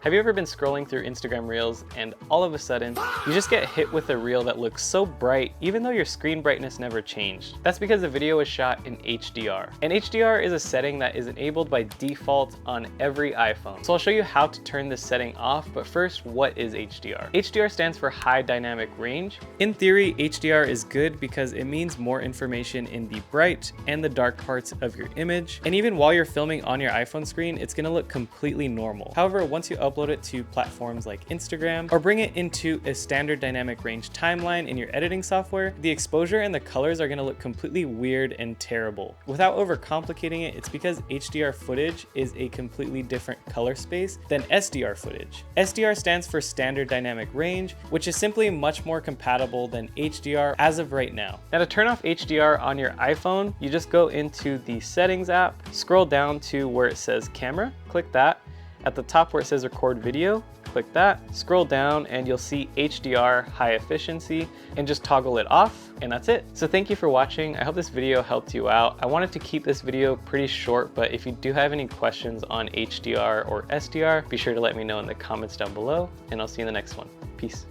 Have you ever been scrolling through Instagram Reels and all of a sudden, you just get hit with a reel that looks so bright even though your screen brightness never changed? That's because the video was shot in HDR. And HDR is a setting that is enabled by default on every iPhone. So I'll show you how to turn this setting off, but first, what is HDR? HDR stands for High Dynamic Range. In theory, HDR is good because it means more information in the bright and the dark parts of your image. And even while you're filming on your iPhone screen, it's gonna look completely normal. However, once you upload it to platforms like Instagram or bring it into a standard dynamic range timeline in your editing software, the exposure and the colors are going to look completely weird and terrible. Without overcomplicating it, it's because HDR footage is a completely different color space than SDR footage. SDR stands for standard dynamic range, which is simply much more compatible than HDR as of right now. Now to turn off HDR on your iPhone, you just go into the settings app, scroll down to where it says camera, click that. At the top where it says record video, click that, scroll down and you'll see HDR high efficiency and just toggle it off and that's it. So thank you for watching. I hope this video helped you out. I wanted to keep this video pretty short, but if you do have any questions on HDR or SDR, be sure to let me know in the comments down below and I'll see you in the next one. Peace.